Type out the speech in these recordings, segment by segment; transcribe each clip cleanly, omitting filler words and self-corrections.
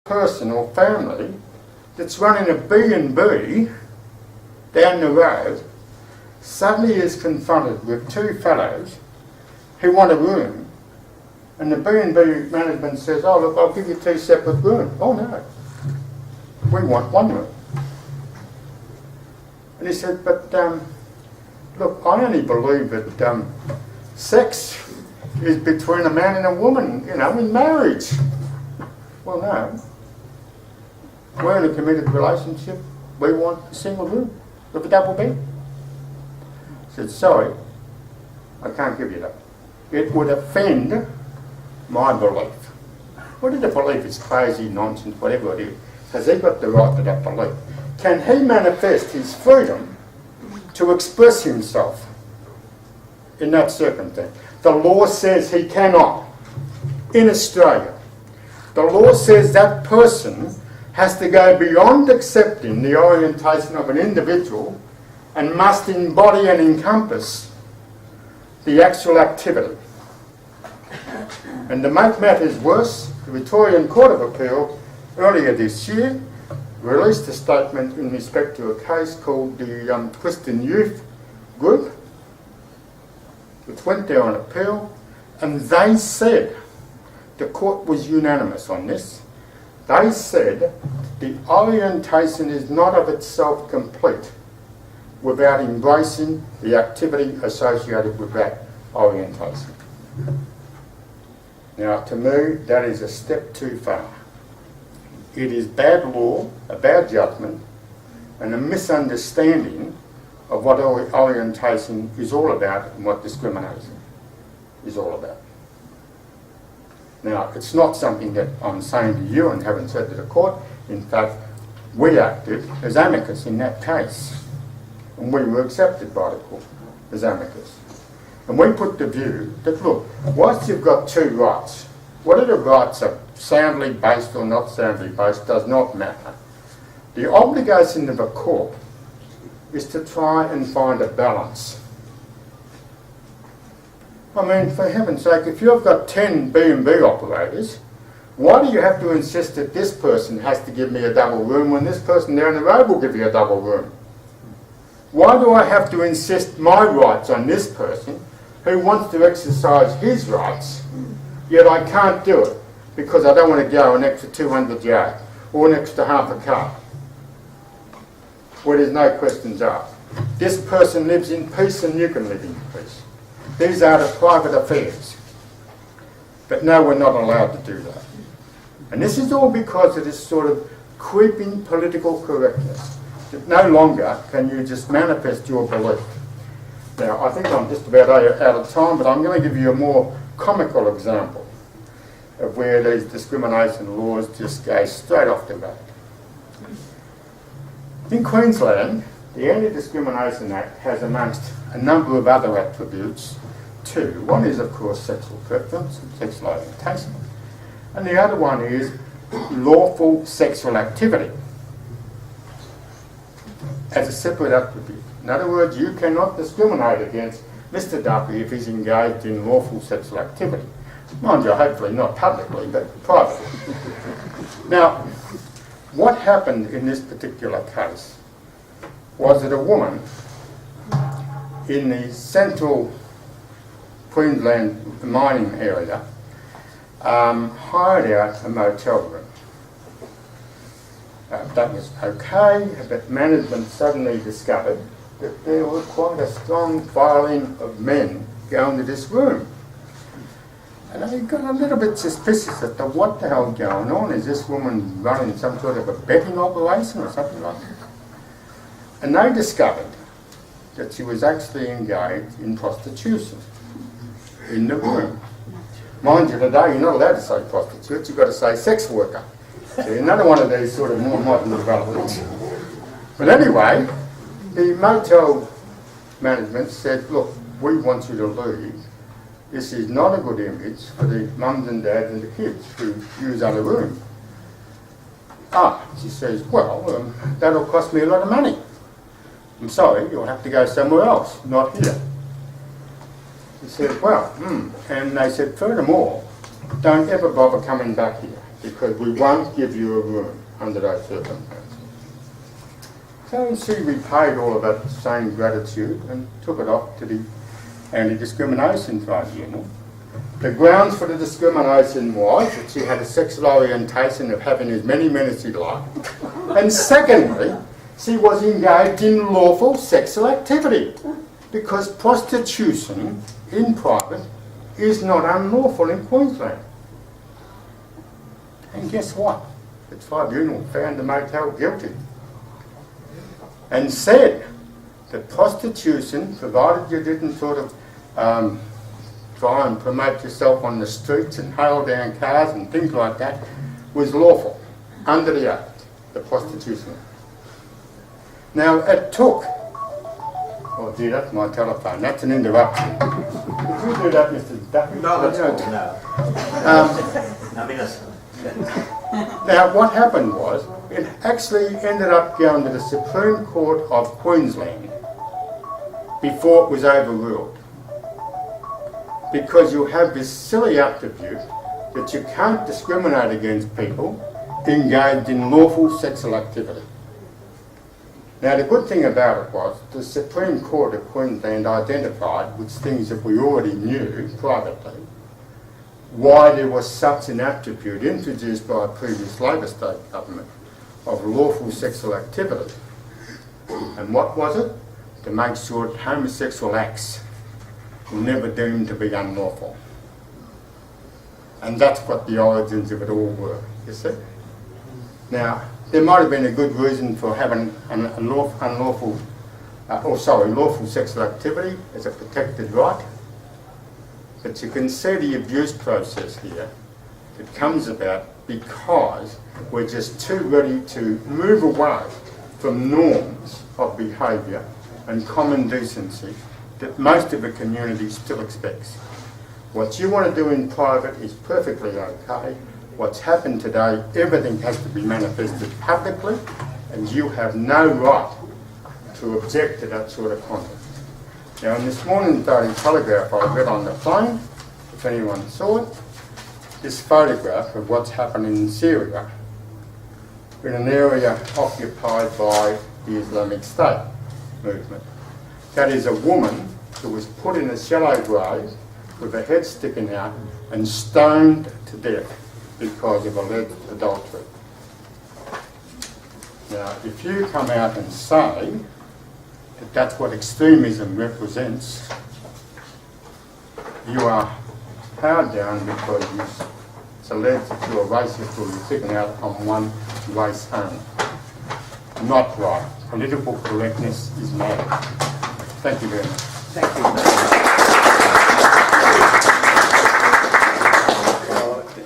person or family that's running a B&B down the road suddenly is confronted with two fellows who want a room, and the B&B management says, oh look, I'll give you two separate rooms. Oh no, we want one room. And he said, but look, I only believe that sex is between a man and a woman, you know, in marriage. Well no, we're in a committed relationship, we want a single room with a double bed. I said, sorry, I can't give you that. It would offend my belief. Whether the belief is crazy, nonsense, whatever it is, has he got the right to that belief? Can he manifest his freedom to express himself in that circumstance? The law says he cannot. In Australia, the law says that person has to go beyond accepting the orientation of an individual and must embody and encompass the actual activity. And to make matters worse, the Victorian Court of Appeal earlier this year released a statement in respect to a case called the Christian Youth Group, which went there on appeal, and they said, the court was unanimous on this, they said the orientation is not of itself complete without embracing the activity associated with that orientation. Now, to me, that is a step too far. It is bad law, a bad judgment, and a misunderstanding of what orientation is all about and what discrimination is all about. Now, it's not something that I'm saying to you and haven't said to the court. In fact, we acted as amicus in that case, and we were accepted by the court as amicus. And we put the view that, look, whilst you've got two rights, whether the rights are soundly based or not soundly based does not matter. The obligation of a court is to try and find a balance. I mean, for heaven's sake, if you've got 10 B&B operators, why do you have to insist that this person has to give me a double room when this person down the road will give you a double room? Why do I have to insist my rights on this person who wants to exercise his rights, yet I can't do it because I don't want to go an extra 200 yards or an extra half a car where there's no questions asked? This person lives in peace and you can live in peace. These are the private affairs. But no, we're not allowed to do that. And this is all because of this sort of creeping political correctness, that no longer can you just manifest your belief. Now, I think I'm just about out of time, but I'm going to give you a more comical example of where these discrimination laws just go straight off the bat. In Queensland, the Anti-Discrimination Act has amongst a number of other attributes too. One is, of course, sexual preference and sexual orientation, and the other one is lawful sexual activity as a separate attribute. In other words, you cannot discriminate against Mr. Duffy if he's engaged in lawful sexual activity. Mind you, hopefully not publicly, but privately. Now, what happened in this particular case was that a woman in the central Queensland mining area hired out a motel room. That was okay, but management suddenly discovered that there was quite a strong filing of men going to this room. And they got a little bit suspicious as to what the hell going on. Is this woman running some sort of a betting operation or something like that? And they discovered that she was actually engaged in prostitution in the room. Mind you, today you're not allowed to say prostitute, you've got to say sex worker. So another one of these sort of more modern developments. But anyway, the motel management said, look, we want you to leave. This is not a good image for the mums and dads and the kids who use other rooms. She says, well, that'll cost me a lot of money. I'm sorry, you'll have to go somewhere else, not here. He said, well, and they said, furthermore, don't ever bother coming back here. because we won't give you a room under those circumstances. So she repaid all of that same gratitude and took it off to the Anti-Discrimination Tribunal. The grounds for the discrimination was that she had a sexual orientation of having as many men as she liked. And secondly, she was engaged in lawful sexual activity, because prostitution in private is not unlawful in Queensland. And guess what? The tribunal found the motel guilty and said that prostitution, provided you didn't sort of try and promote yourself on the streets and hail down cars and things like that, was lawful under the Act, the Prostitution Act. Now it took, oh gee, that's my telephone, that's an interruption. Could you do that, Mr. Duffy? No, that's no. Now what happened was, it actually ended up going to the Supreme Court of Queensland before it was overruled. Because you have this silly attribute that you can't discriminate against people engaged in lawful sexual activity. Now the good thing about it was the Supreme Court of Queensland identified, which things that we already knew privately, why there was such an attribute introduced by a previous Labor state government of lawful sexual activity. And what was it? To make sure that homosexual acts were never deemed to be unlawful. And that's what the origins of it all were, you see. Now, there might have been a good reason for having lawful sexual activity as a protected right, but you can see the abuse process here that comes about because we're just too ready to move away from norms of behaviour and common decency that most of the community still expects. What you want to do in private is perfectly okay. What's happened today, everything has to be manifested publicly, and you have no right to object to that sort of conduct. Now in this morning's Daily Telegraph I read on the plane, if anyone saw it, this photograph of what's happening in Syria, in an area occupied by the Islamic State movement. That is a woman who was put in a shallow grave with her head sticking out and stoned to death because of alleged adultery. Now, if you come out and say that that's what extremism represents, you are powered down because it's alleged that you're a racist or you're sticking out on one race only. Not right. Political correctness is mad. Thank you very much. Thank you.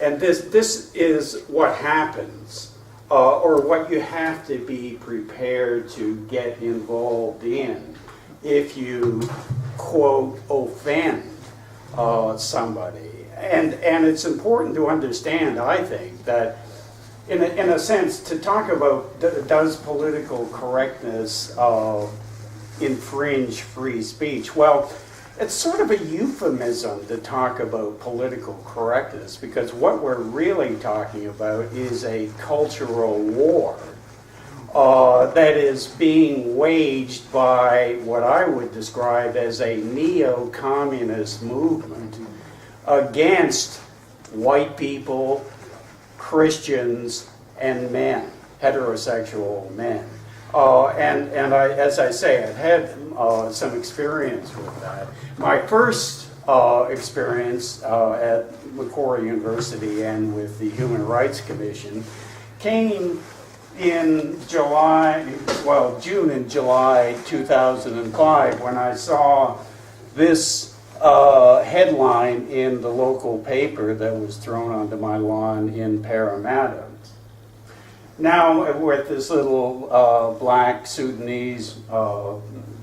And this is what happens, or what you have to be prepared to get involved in if you, quote, offend somebody. And it's important to understand, I think, that in a sense, to talk about does political correctness infringe free speech? Well, it's sort of a euphemism to talk about political correctness, because what we're really talking about is a cultural war that is being waged by what I would describe as a neo-communist movement against white people, Christians, and men, heterosexual men. And I, as I say, I've had some experience with that. My first experience at Macquarie University and with the Human Rights Commission came in June and July 2005, when I saw this headline in the local paper that was thrown onto my lawn in Parramatta. Now, with this little black Sudanese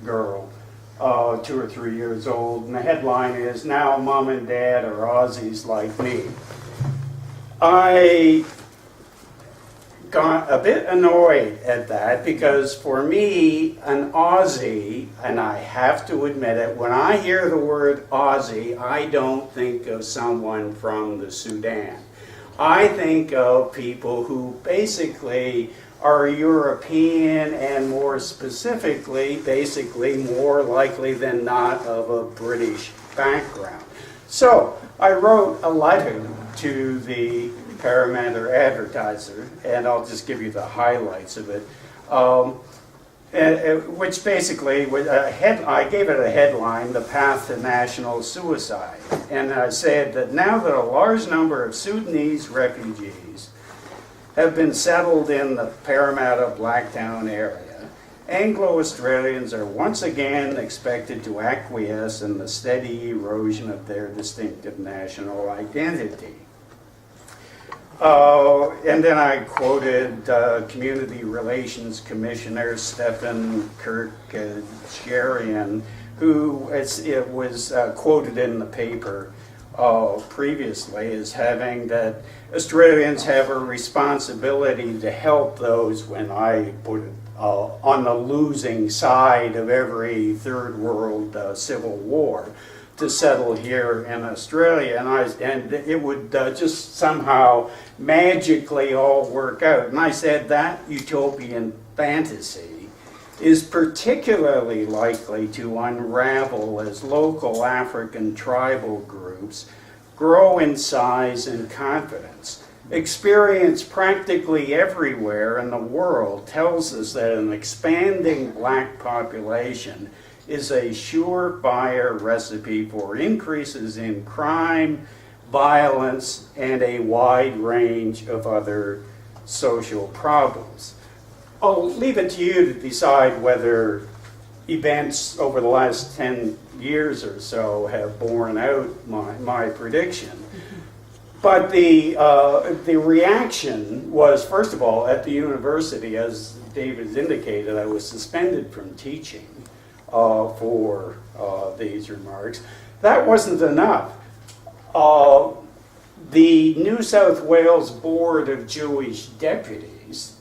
girl, 2 or 3 years old, and the headline is, "Now Mom and Dad are Aussies like me." I got a bit annoyed at that, because for me, an Aussie, and I have to admit it, when I hear the word Aussie, I don't think of someone from the Sudan. I think of people who basically are European and more specifically, basically more likely than not of a British background. So I wrote a letter to the Parramatta Advertiser, and I'll just give you the highlights of it. Which basically, I gave it a headline, The Path to National Suicide. And I said that now that a large number of Sudanese refugees have been settled in the Parramatta Blacktown area, Anglo-Australians are once again expected to acquiesce in the steady erosion of their distinctive national identity. And then I quoted Community Relations Commissioner Stephen Kirkjarian, who it was quoted in the paper previously as having that Australians have a responsibility to help those, when I put it, on the losing side of every third world civil war, to settle here in Australia, and it would just somehow magically all work out. And I said that utopian fantasy is particularly likely to unravel as local African tribal groups grow in size and confidence. Experience practically everywhere in the world tells us that an expanding black population is a surefire recipe for increases in crime, violence, and a wide range of other social problems. I'll leave it to you to decide whether events over the last 10 years or so have borne out my prediction. But the reaction was, first of all, at the university, as David indicated, I was suspended from teaching for these remarks. That wasn't enough. The New South Wales Board of Jewish Deputies,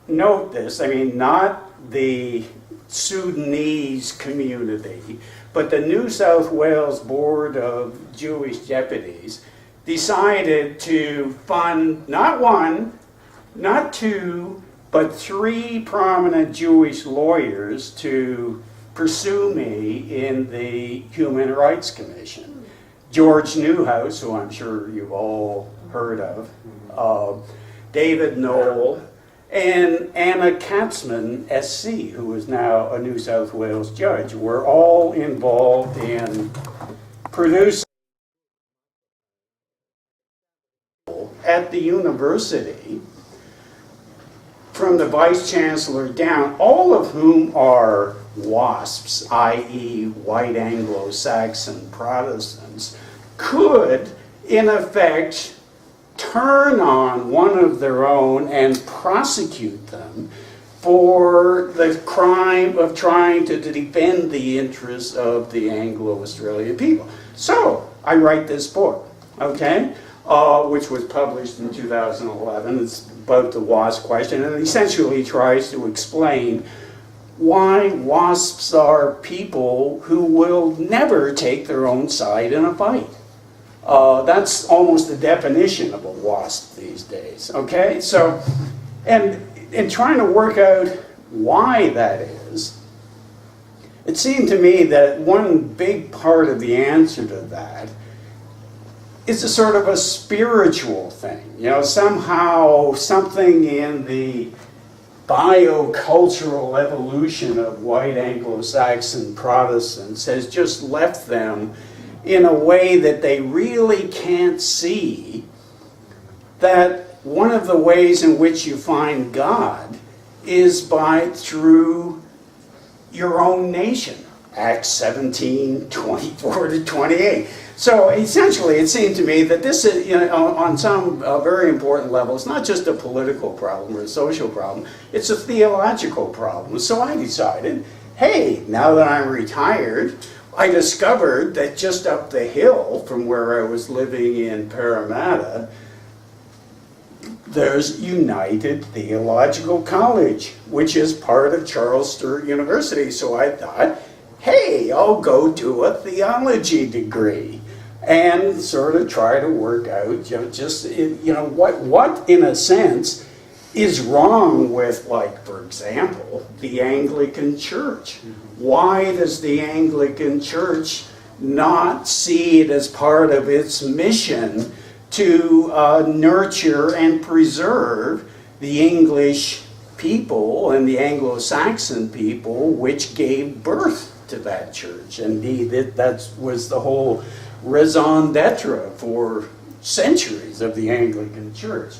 note this, I mean, not the Sudanese community, but the New South Wales Board of Jewish Deputies decided to fund not one, not two, but 3 prominent Jewish lawyers to pursue me in the Human Rights Commission. George Newhouse, who I'm sure you've all heard of, David Knoll, and Anna Katzman, SC, who is now a New South Wales judge, were all involved in producing at the university, from the Vice Chancellor down, all of whom are WASPs, i.e. white Anglo-Saxon Protestants, could, in effect, turn on one of their own and prosecute them for the crime of trying to defend the interests of the Anglo-Australian people. So, I write this book, okay, which was published in 2011. It's about the WASP question, and it essentially tries to explain why WASPs are people who will never take their own side in a fight. That's almost the definition of a WASP these days, okay? So, and in trying to work out why that is, it seemed to me that one big part of the answer to that is a sort of a spiritual thing. You know, somehow something in the biocultural evolution of white Anglo-Saxon Protestants has just left them in a way that they really can't see that one of the ways in which you find God is through your own nation. Acts 17, 24 to 28. So essentially, it seemed to me that this is, you know, on some very important level, it's not just a political problem or a social problem, it's a theological problem. So I decided, hey, now that I'm retired, I discovered that just up the hill from where I was living in Parramatta, there's United Theological College, which is part of Charles Sturt University. So I thought, hey, I'll go do a theology degree. and sort of try to work out just what in a sense is wrong with, like, for example, the Anglican Church. Why does the Anglican Church not see it as part of its mission to nurture and preserve the English people and the Anglo-Saxon people which gave birth to that church? Indeed, that was the whole raison d'etre for centuries of the Anglican Church.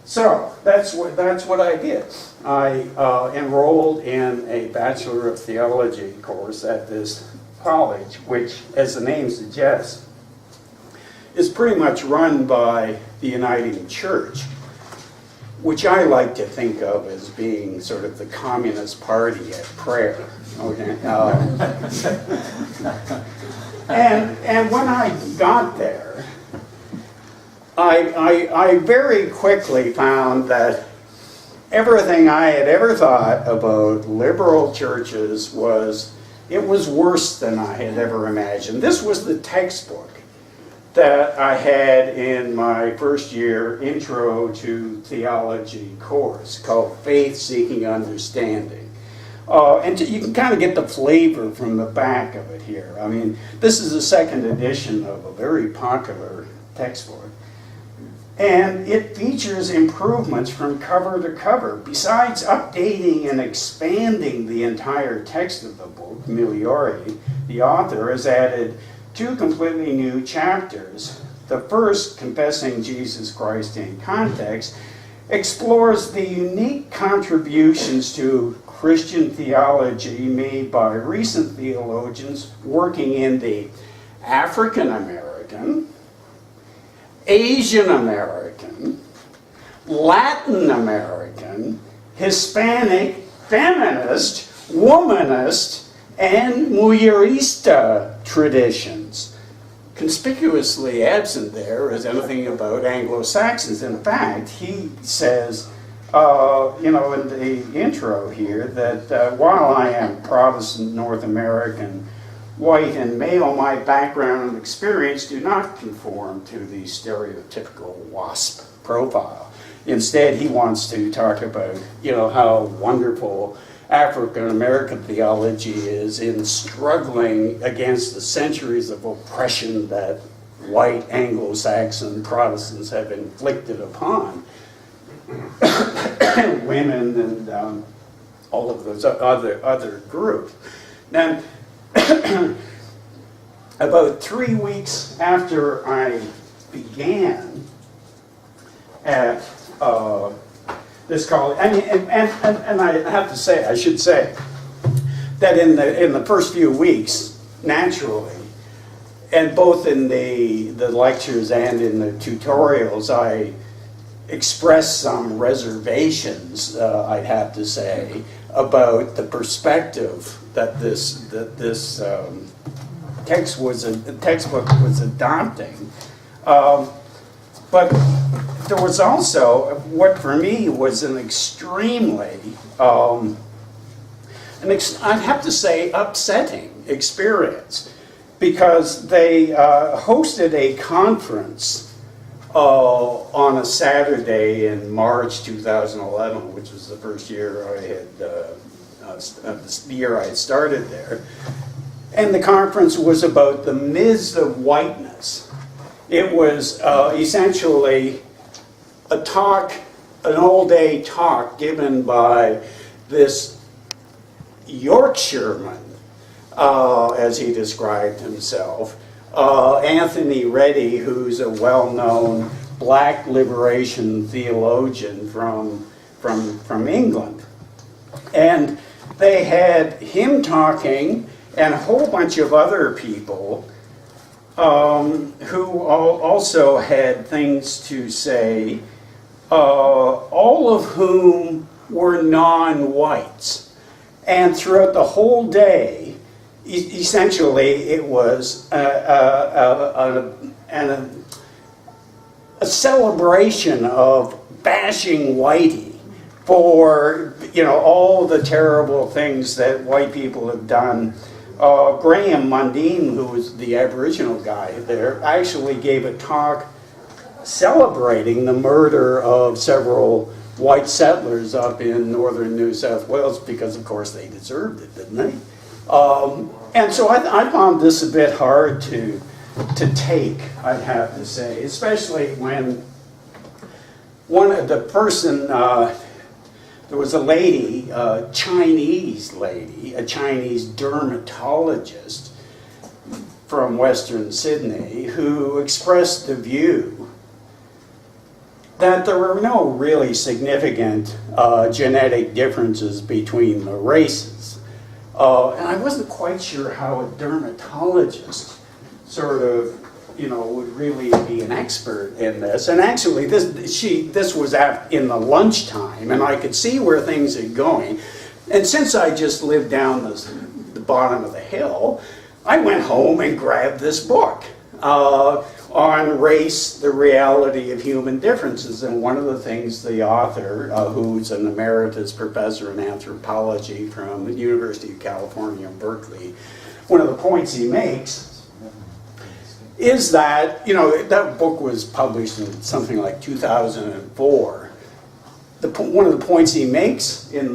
So that's what I did. I enrolled in a Bachelor of Theology course at this college, which, as the name suggests, is pretty much run by the Uniting Church, which I like to think of as being sort of the Communist Party at prayer. Okay. And when I got there, I very quickly found that everything I had ever thought about liberal churches was worse than I had ever imagined. This was the textbook that I had in my first year Intro to Theology course called Faith Seeking Understanding. And you can kind of get the flavor from the back of it here. I mean, this is the second edition of a very popular textbook. And it features improvements from cover to cover. Besides updating and expanding the entire text of the book, Migliori, the author has added 2 completely new chapters. The first, Confessing Jesus Christ in Context, explores the unique contributions to Christian theology made by recent theologians working in the African American, Asian American, Latin American, Hispanic, feminist, womanist, and Muyerista traditions. Conspicuously absent there is anything about Anglo-Saxons. In fact, he says, in the intro here, that while I am Protestant North American, white and male, my background and experience do not conform to the stereotypical WASP profile. Instead, he wants to talk about, how wonderful African American theology is in struggling against the centuries of oppression that white Anglo-Saxon Protestants have inflicted upon women and all of those other groups. Now, about 3 weeks after I began at this college, and I have to say, I should say, that in the first few weeks, naturally, and both in the lectures and in the tutorials, I expressed some reservations, I'd have to say, about the perspective that this textbook was adopting. But there was also what for me was an extremely, I'd have to say, upsetting experience, because they hosted a conference on a Saturday in March 2011, which was the first year I had, the year I had started there. And the conference was about the myths of whiteness. It was essentially a talk, an all-day talk given by this Yorkshireman, as he described himself, Anthony Reddy, who's a well-known black liberation theologian from England. And they had him talking and a whole bunch of other people who also had things to say, all of whom were non-whites. And throughout the whole day, essentially it was a celebration of bashing whitey for all the terrible things that white people have done Graham Mundine, who was the Aboriginal guy there, actually gave a talk celebrating the murder of several white settlers up in northern New South Wales, because of course they deserved it, didn't they? And so I found this a bit hard to take, I'd have to say, especially when there was a lady, a Chinese lady, a Chinese dermatologist from Western Sydney, who expressed the view that there were no really significant genetic differences between the races. And I wasn't quite sure how a dermatologist sort of, would really be an expert in this. And actually, this was in the lunchtime, and I could see where things are going. And since I just lived down the bottom of the hill, I went home and grabbed this book on race, the reality of human differences. And one of the things the author, who's an emeritus professor in anthropology from the University of California, Berkeley, one of the points he makes is that, that book was published in something like 2004. One of the points he makes in